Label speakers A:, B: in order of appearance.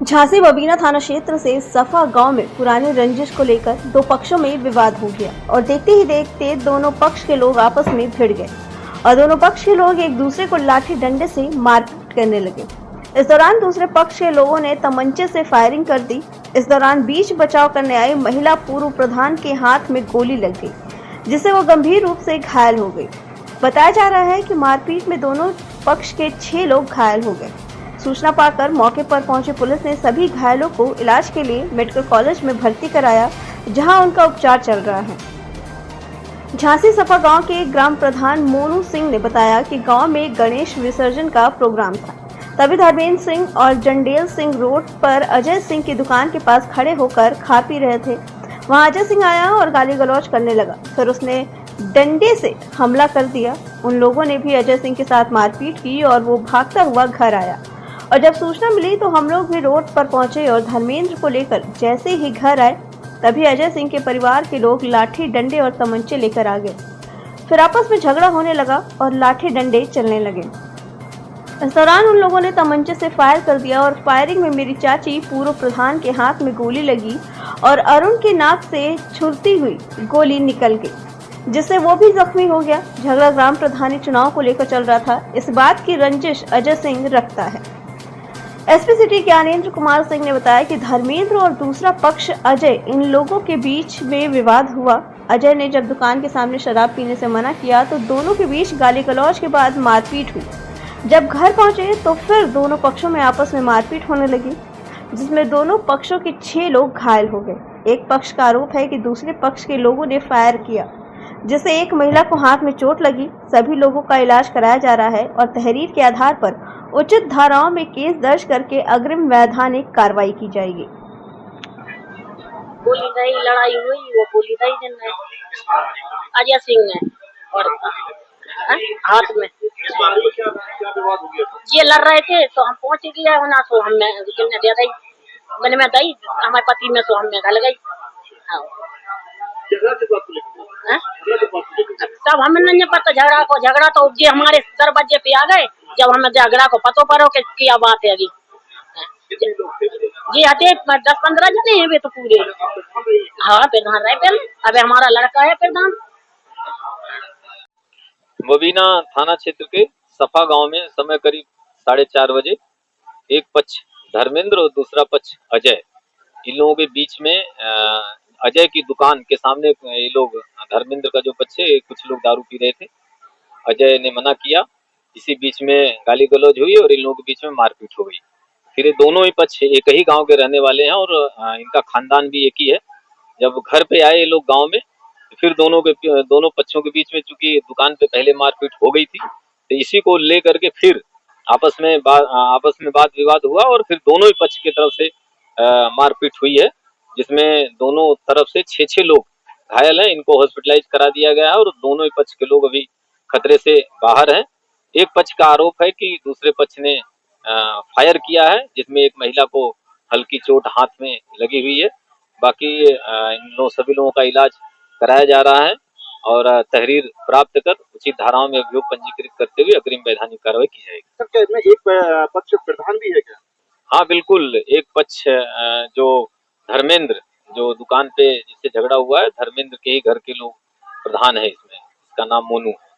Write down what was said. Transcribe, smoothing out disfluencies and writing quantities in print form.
A: झांसी बबीना थाना क्षेत्र से सफा गांव में पुराने रंजिश को लेकर दो पक्षों में विवाद हो गया और देखते ही देखते दोनों पक्ष के लोग आपस में भिड़ गए और दोनों पक्ष के लोग एक दूसरे को लाठी डंडे से मारपीट करने लगे। इस दौरान दूसरे पक्ष के लोगों ने तमंचे से फायरिंग कर दी। इस दौरान बीच बचाव करने आई महिला पूर्व प्रधान के हाथ में गोली लग गई, जिससे वो गंभीर रूप से घायल हो गई। बताया जा रहा है कि मारपीट में दोनों पक्ष के 6 लोग घायल हो गए। सूचना पाकर मौके पर पहुंची पुलिस ने सभी घायलों को इलाज के लिए मेडिकल कॉलेज में भर्ती कराया, जहां उनका उपचार चल रहा है। झांसी सफा गांव के ग्राम प्रधान मोनू सिंह ने बताया कि गांव में गणेश विसर्जन का प्रोग्राम था, तभी धर्मेंद्र सिंह और जंडेल सिंह रोड पर अजय सिंह की दुकान के पास खड़े होकर खा पी रहे थे। वहां अजय सिंह आया और गाली गलौज करने लगा, फिर उसने डंडे से हमला कर दिया। उन लोगों ने भी अजय सिंह के साथ मारपीट की और वो भागता हुआ घर आया और जब सूचना मिली तो हम लोग भी रोड पर पहुंचे और धर्मेंद्र को लेकर जैसे ही घर आए तभी अजय सिंह के परिवार के लोग लाठी डंडे और तमंचे लेकर आ गए। फिर आपस में झगड़ा होने लगा और लाठी डंडे चलने लगे। इस दौरान उन लोगों ने तमंचे से फायर कर दिया और फायरिंग में मेरी चाची पूर्व प्रधान के हाथ में गोली लगी और अरुण के नाक से छुरती हुई गोली निकल गई, जिससे वो भी जख्मी हो गया। झगड़ा ग्राम प्रधानी चुनाव को लेकर चल रहा था। इस बात की रंजिश अजय सिंह रखता है। एसपी सिटी ज्ञानेंद्र कुमार सिंह ने बताया कि धर्मेंद्र और दूसरा पक्ष अजय, इन लोगों के बीच में विवाद हुआ। अजय ने जब दुकान के सामने शराब पीने से मना किया तो दोनों के बीच गाली गलौज के बाद मारपीट हुई। जब घर पहुंचे तो फिर दोनों पक्षों में आपस में मारपीट होने लगी, जिसमें दोनों पक्षों के 6 लोग घायल हो गए। एक पक्ष का आरोप है कि दूसरे पक्ष के लोगों ने फायर किया, जिससे एक महिला को हाथ में चोट लगी। सभी लोगों का इलाज कराया जा रहा है और तहरीर के आधार पर उचित धाराओं में केस दर्ज करके अग्रिम वैधानिक कार्रवाई की जाएगी।
B: गोली नहीं लड़ाई हुई, वो गोली नहीं दिन है अजय सिंह ने और हाथ में ये लड़ रहे थे तो हम पहुंच गए होना, तो हमें दे दी मैंने मैं दी हमारे पति में, तो हमें गल गई। तब हमें नहीं पता झगड़ा तो ये हमारे दरवाजे पे आ गए। जब हमें झगड़ा को पतो पड़ो कि क्या बात है। जी हटे 10-15 जने हैं वे तो पूरे। हाँ प्रधान रहे पहले, अबे हमारा लड़का है प्रधान।
C: बबीना थाना क्षेत्र के सफा गांव में समय करीब 4:30 बजे एक पक्ष धर्मेंद्र और दूसरा पक्ष अजय, इन लोगों के बीच में अजय की दुकान के सामने ये लोग, धर्मेंद्र का जो पक्ष है, कुछ लोग दारू पी रहे थे। अजय ने मना किया, इसी बीच में गाली गलौज हुई और इन लोगों के बीच में मारपीट हो गई। फिर ये दोनों ही पक्ष एक ही गांव के रहने वाले हैं और इनका खानदान भी एक ही है। जब घर पे आए ये लोग गांव में, फिर दोनों पक्षों के बीच में चूंकि दुकान पे पहले मारपीट हो गई थी, तो इसी को लेकर के फिर आपस में वाद विवाद हुआ और फिर दोनों ही पक्ष की तरफ से मारपीट हुई है, जिसमें दोनों तरफ से 6 लोग घायल हैं। इनको हॉस्पिटलाइज करा दिया गया है और दोनों ही पक्ष के लोग अभी खतरे से बाहर हैं। एक पक्ष का आरोप है कि दूसरे पक्ष ने फायर किया है, जिसमें एक महिला को हल्की चोट हाथ में लगी हुई है। बाकी सभी लोगों का इलाज कराया जा रहा है और तहरीर प्राप्त कर उचित धाराओं में अभियोग पंजीकृत करते हुए अग्रिम वैधानिक कार्रवाई की जाएगी।
D: सर क्या इसमें एक पक्ष प्रधान भी है क्या?
C: हाँ बिल्कुल, एक पक्ष जो धर्मेंद्र, जो दुकान पे जिससे झगड़ा हुआ है, धर्मेंद्र के ही घर के लोग प्रधान है इसमें, इसका नाम मोनू है।